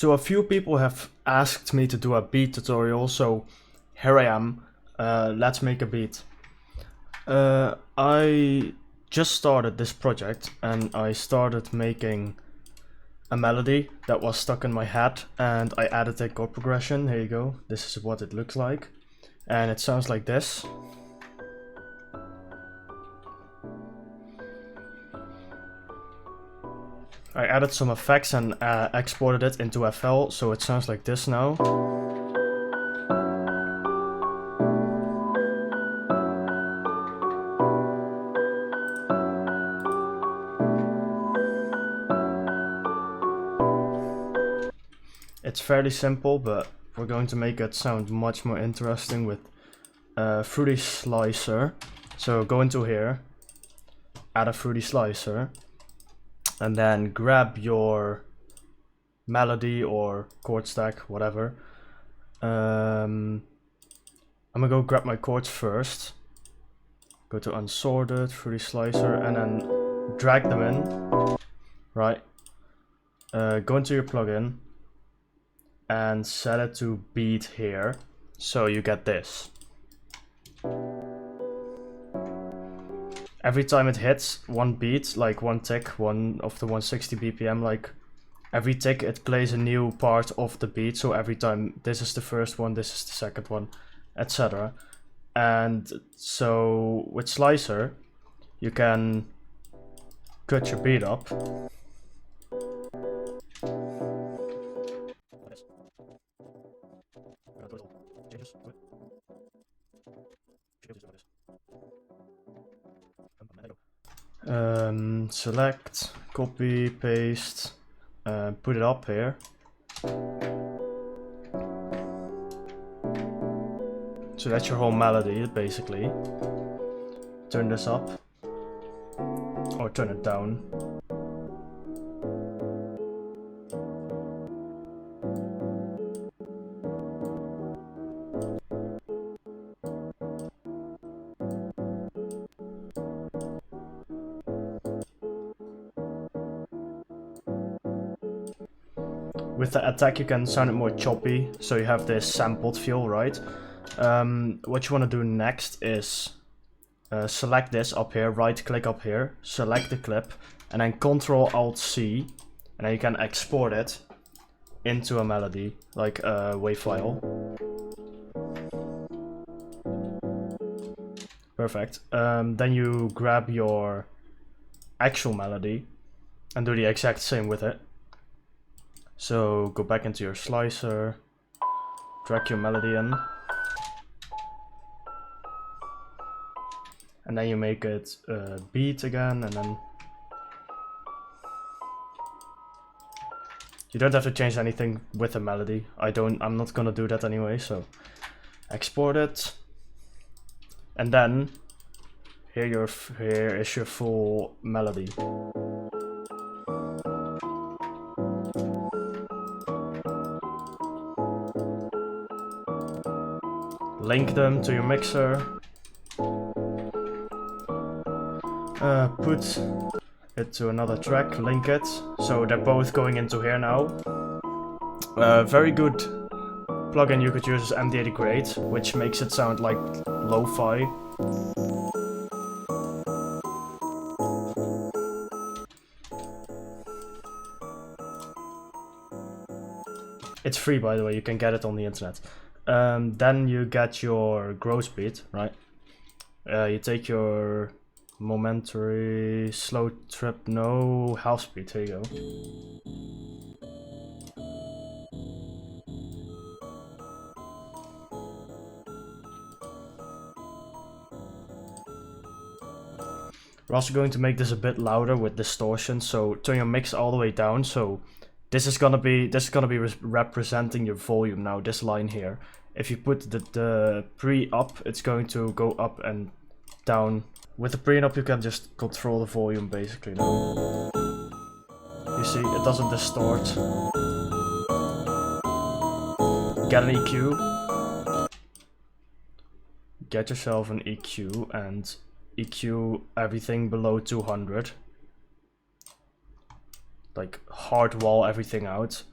So a few people have asked me to do a beat tutorial, so here I am. Let's make a beat. I just started this project and I started making a melody that was stuck in my head, and I added a chord progression. Here you go. This is what it looks like, and it sounds like this. I added some effects and exported it into FL, so it sounds like this now. It's fairly simple, but we're going to make it sound much more interesting with Fruity Slicer. So go into here, add a Fruity Slicer, and then grab your melody or chord stack, whatever. I'm gonna go grab my chords first. Go to Unsorted, Fruity Slicer, and then drag them in. Right. Go into your plugin and set it to beat here, so you get this. Every time it hits one beat, like one tick, one of the 160 BPM, like every tick it plays a new part of the beat, so every time this is the first one, this is the second one, etc. And so with Slicer you can cut your beat up. Select, copy, paste, put it up here. So that's your whole melody, basically. Turn this up, or turn it down. With the attack you can sound it more choppy, so you have this sampled feel, right? What you want to do next is select this up here, right click up here, select the clip, and then Ctrl-Alt-C, and then you can export it into a melody, like a WAV file. Perfect. Then you grab your actual melody and do the exact same with it. So go back into your slicer, drag your melody in, and then you make it beat again, and then you don't have to change anything with the melody. I'm not gonna do that anyway, so export it, and then here is your full melody. Link them to your mixer. Put it to another track, link it, so they're both going into here now. Very good plugin you could use is MD80 which makes it sound like lo-fi. It's free, by the way, you can get it on the internet. Then you get your gross beat, right? You take your momentary slow trip, no half speed, here you go. We're also going to make this a bit louder with distortion, so turn your mix all the way down. So this is gonna be representing your volume now, this line here. If you put the pre up, it's going to go up and down. With the pre and up you can just control the volume basically now. You see, it doesn't distort. Get an EQ. Get yourself an EQ and EQ everything below 200. Like hard wall everything out.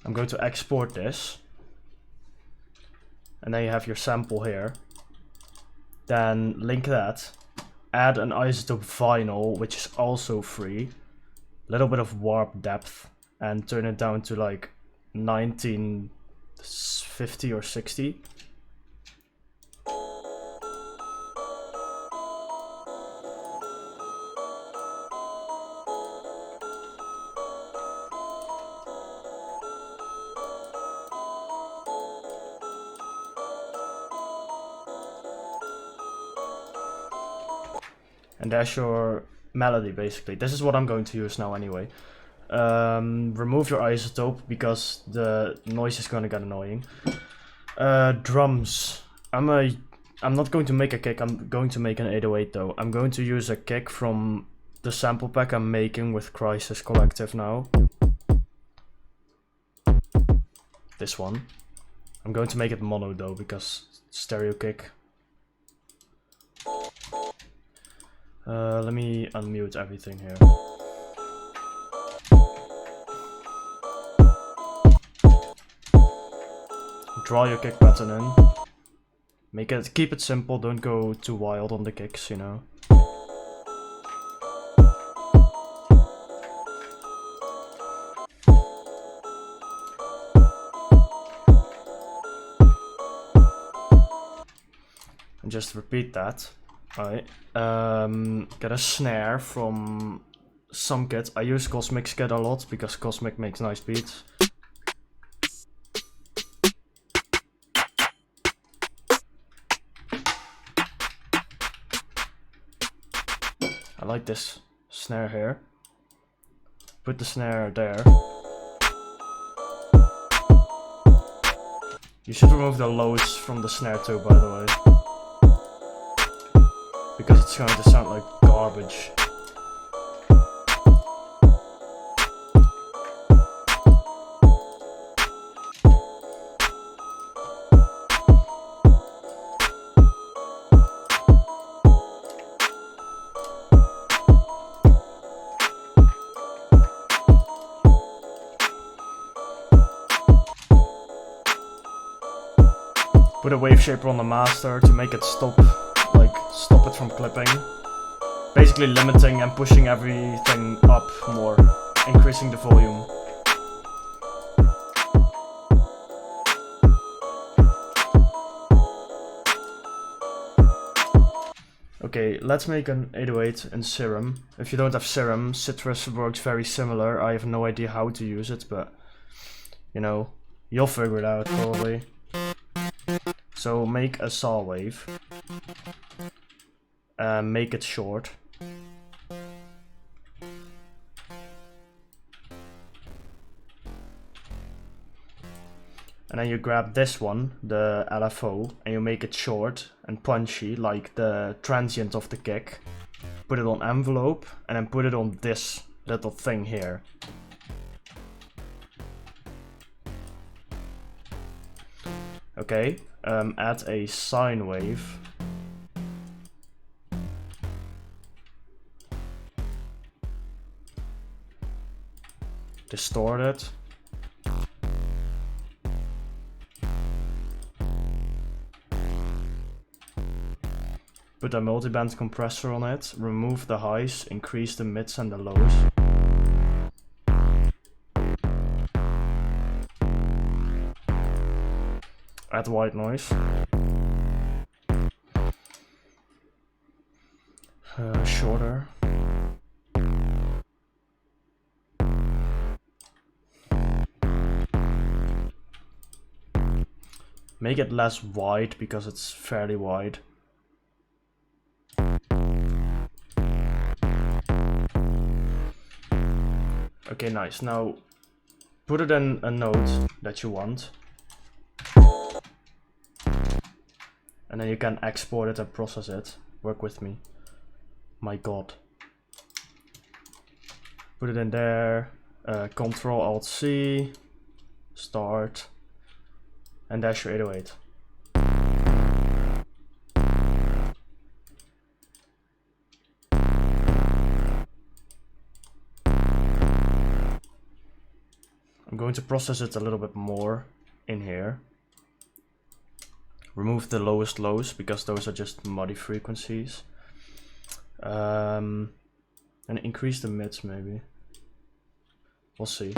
I'm going to export this. And then you have your sample here. Then link that. Add an isotope vinyl, which is also free. A little bit of warp depth. And turn it down to like 1950 or 60. And there's your melody, basically. This is what I'm going to use now anyway. Remove your isotope because the noise is going to get annoying. Drums. I'm not going to make a kick, I'm going to make an 808 though. I'm going to use a kick from the sample pack I'm making with Crisis Collective now. This one. I'm going to make it mono though, because stereo kick. Let me unmute everything here. Draw your kick pattern in. Keep it simple, don't go too wild on the kicks, you know. And just repeat that. Alright, get a snare from smth. I use Cosmic Skid a lot because Cosmic makes nice beats. I like this snare here. Put the snare there. You should remove the loads from the snare too, by the way. Because it's going to sound like garbage. Put a wave shaper on the master to make it stop it from clipping. Basically limiting and pushing everything up more, increasing the volume. Okay, let's make an 808 in Serum. If you don't have Serum, Citrus works very similar. I have no idea how to use it, but you know, you'll figure it out probably. So make a saw wave. Make it short. And then you grab this one, the LFO, and you make it short and punchy like the transient of the kick. Put it on envelope and then put it on this little thing here. Okay, add a sine wave. Distort it. Put a multiband compressor on it, remove the highs, increase the mids and the lows. Add white noise. Shorter. Make it less wide because it's fairly wide. Okay, nice. Now put it in a note that you want. And then you can export it and process it. Work with me. My god. Put it in there. Control Alt C. Start. And dash your 808. I'm going to process it a little bit more in here. Remove the lowest lows because those are just muddy frequencies. And increase the mids maybe. We'll see.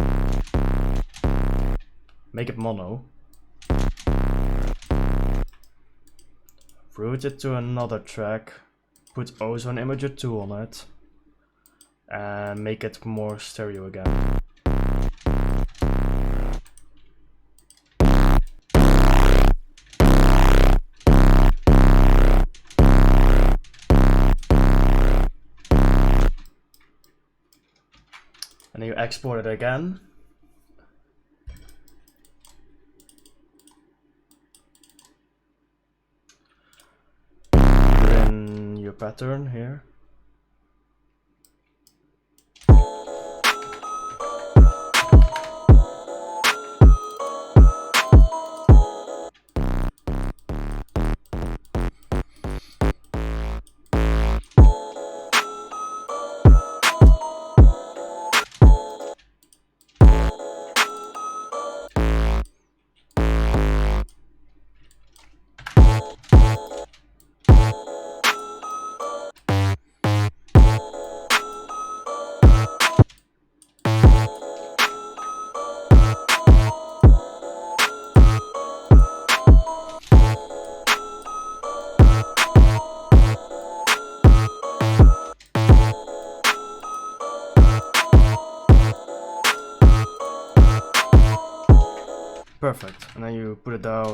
Make it mono. Route it to another track. Put ozone imager 2 on it. And make it more stereo again. And then you export it again. Put in your pattern here. Perfect, and then you put it down.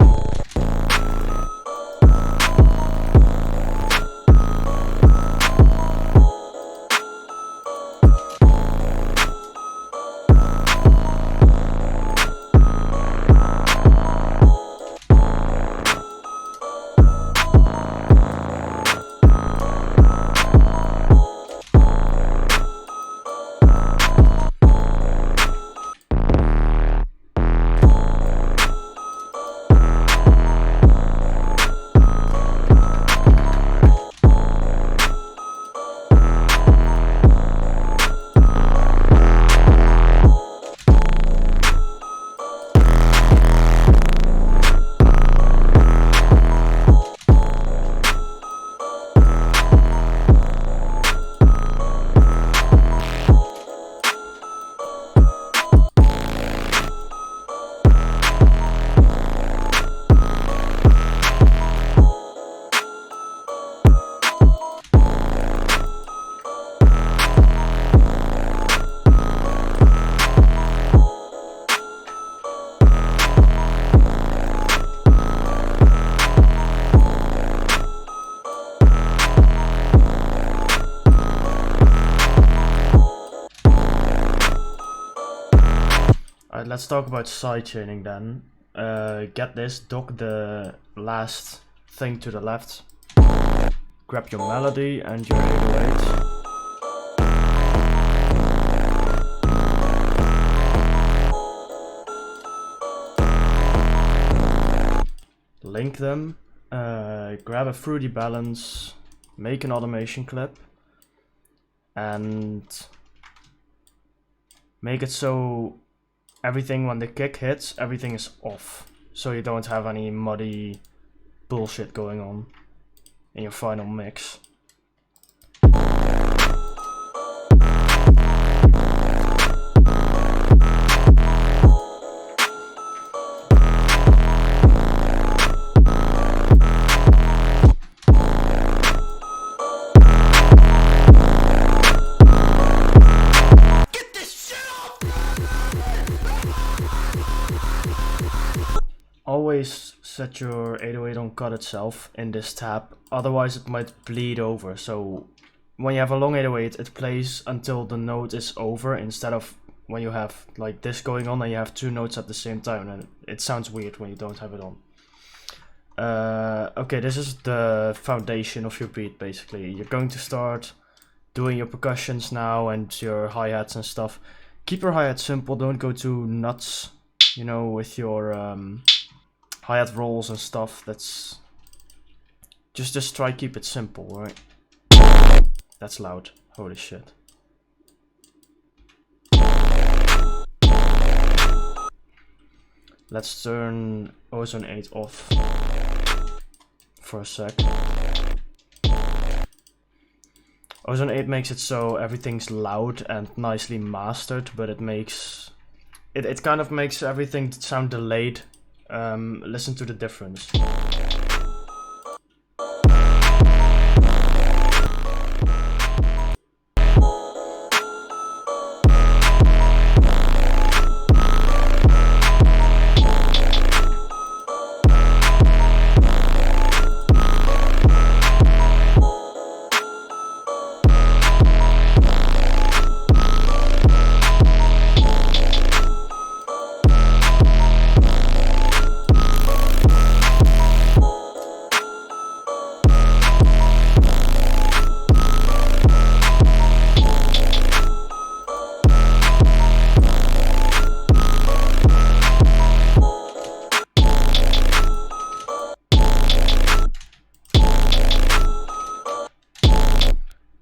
Alright, let's talk about sidechaining then. Get this, dock the last thing to the left. Grab your melody and your 808. Link them, grab a fruity balance, make an automation clip, and make it so everything when the kick hits, everything is off. So you don't have any muddy bullshit going on in your final mix. Always set your 808 on cut itself in this tab, otherwise it might bleed over. So when you have a long 808, it plays until the note is over, instead of when you have like this going on and you have two notes at the same time, and it sounds weird when you don't have it on. Okay, this is the foundation of your beat basically. You're going to start doing your percussions now and your hi-hats and stuff. Keep your hi-hat simple, don't go too nuts, you know, with your hi-hat rolls and stuff. That's just try keep it simple, right? That's loud. Holy shit. Let's turn ozone 8 off for a sec. Ozone 8 makes it so everything's loud and nicely mastered, but it makes it kind of makes everything sound delayed. Listen to the difference.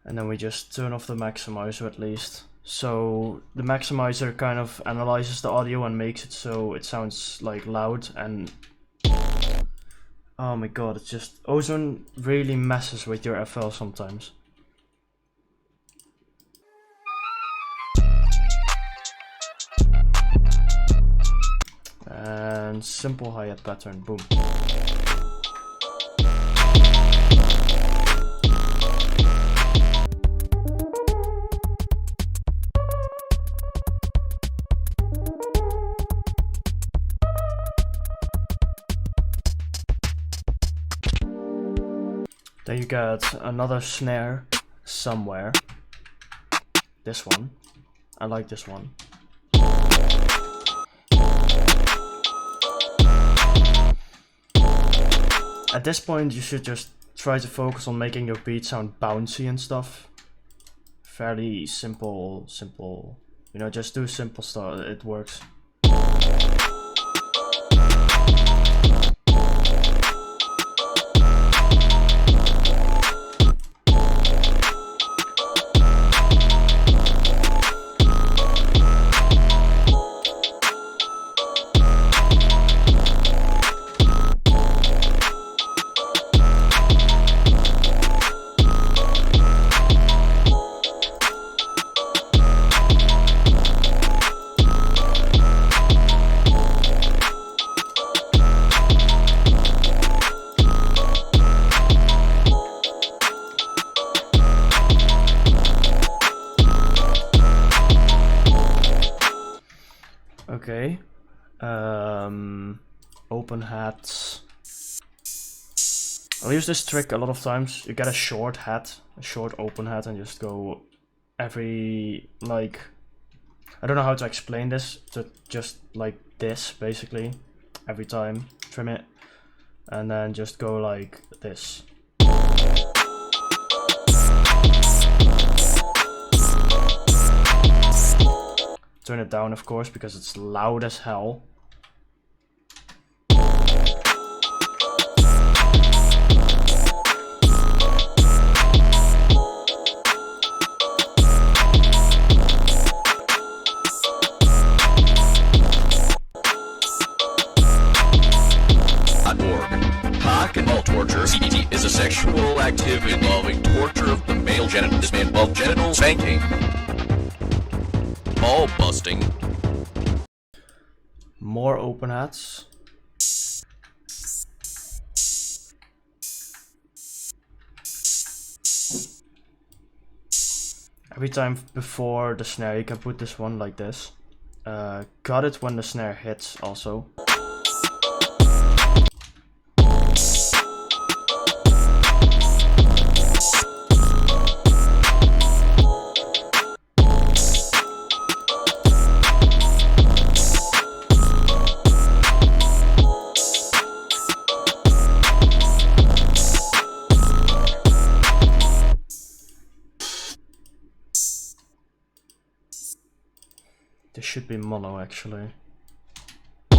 And then we just turn off the maximizer at least. So the maximizer kind of analyzes the audio and makes it so it sounds like loud. And oh my god, it's just ozone really messes with your FL sometimes. And simple hi-hat pattern, boom. Then you get another snare somewhere. This one. I like this one. At this point you should just try to focus on making your beat sound bouncy and stuff. Fairly simple, you know, just do simple stuff, it works. Okay, open hats. I'll use this trick a lot of times. You get a short hat, a short open hat, and just go every, like, I don't know how to explain this, just like this basically, every time, trim it, and then just go like this. Turn it down, of course, because it's loud as hell. Torture. CDT is a sexual activity involving torture of the male genital. This may involve genital spanking, ball busting. More open hats. Every time before the snare you can put this one like this. Cut it when the snare hits also. This should be mono actually. For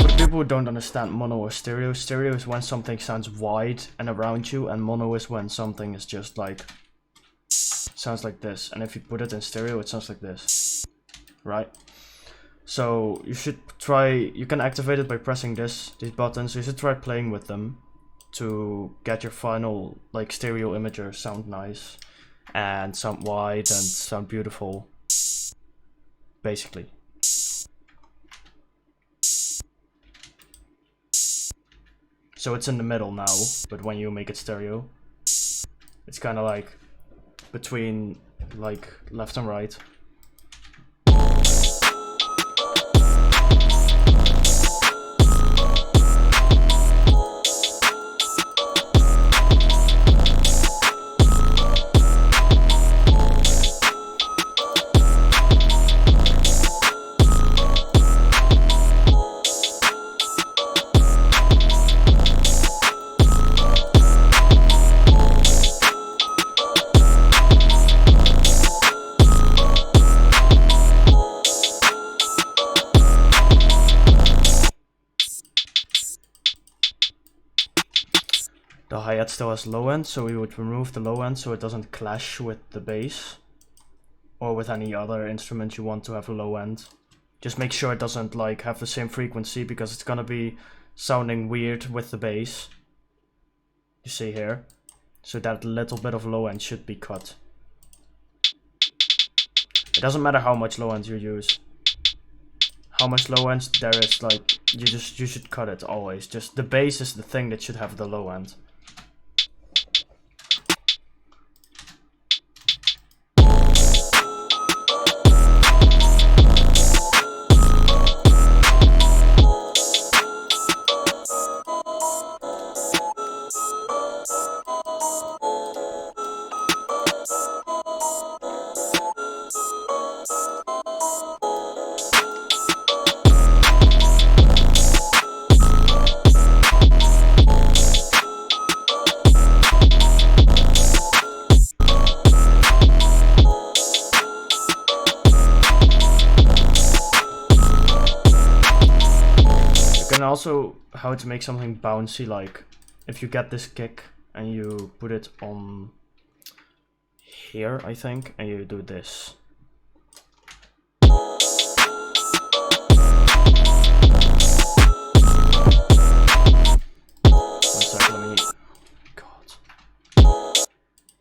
the people who don't understand mono or stereo, stereo is when something sounds wide and around you, and mono is when something is just like, sounds like this. And if you put it in stereo, it sounds like this, right? So you should try, you can activate it by pressing these buttons. You should try playing with them to get your final like stereo imager sound nice and sound wide and sound beautiful, basically. So it's in the middle now, but when you make it stereo, it's kind of like between like left and right. The hi-hat still has low end, so we would remove the low end so it doesn't clash with the bass or with any other instrument you want to have a low end. Just make sure it doesn't like have the same frequency, because it's gonna be sounding weird with the bass. You see here, so that little bit of low end should be cut. It doesn't matter how much low end you use. How much low end there is, like you should cut it always. Just the bass is the thing that should have the low end. Also, how to make something bouncy, like if you get this kick and you put it on here, I think, and you do this. One sec, let me... God.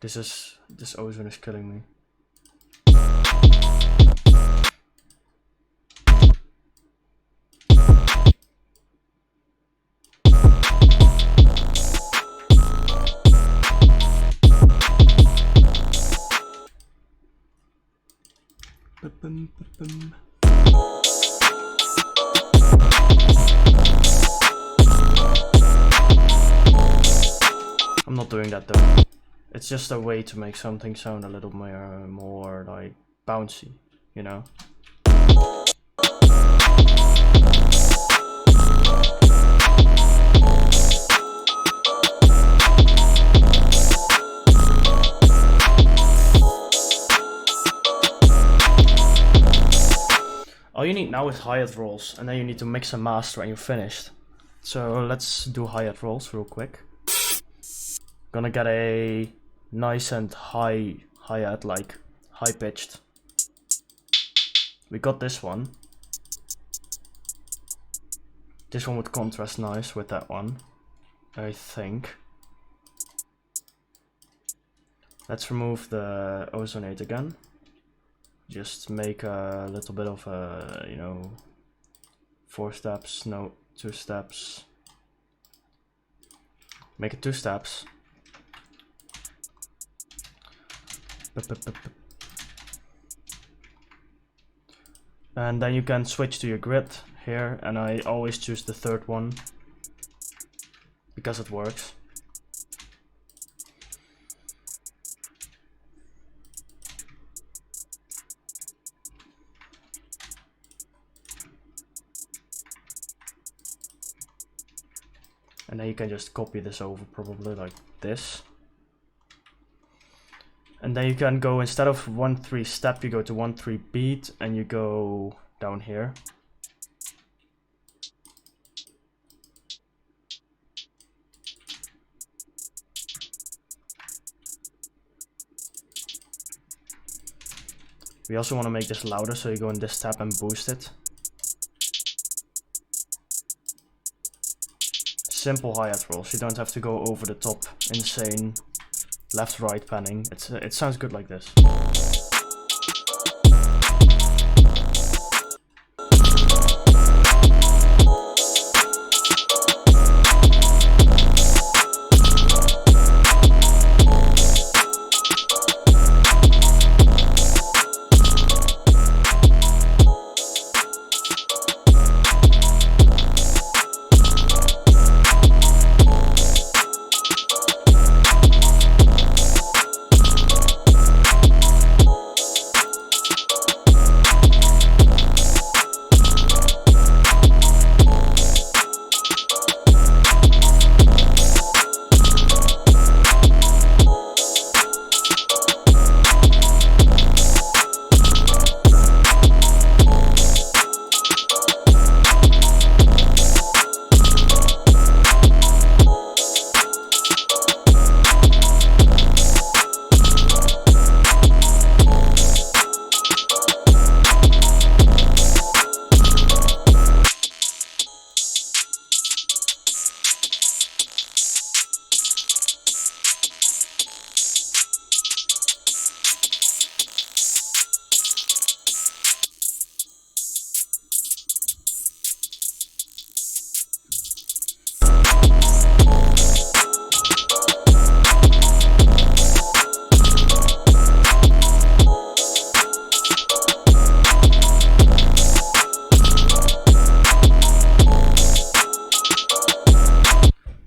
This ozone is killing me. I'm not doing that though. It's just a way to make something sound a little more like bouncy, you know? All you need now is hi-hat rolls, and then you need to mix and master and you're finished. So let's do hi-hat rolls real quick. Gonna get a nice and high hi-hat, like high pitched. We got this one. This one would contrast nice with that one, I think. Let's remove the ozonate again. Just make a little bit of a, you know, 4 steps, no, 2 steps. Make it 2 steps. And then you can switch to your grid here, and I always choose the 3rd one because it works. And then you can just copy this over, probably like this. And then you can go, instead of 1-3 step, you go to 1-3 beat, and you go down here. We also want to make this louder, so you go in this tab and boost it. simple hi-hat rolls. You don't have to go over the top, insane left-right panning. It sounds good like this.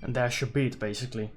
There's your beat, basically.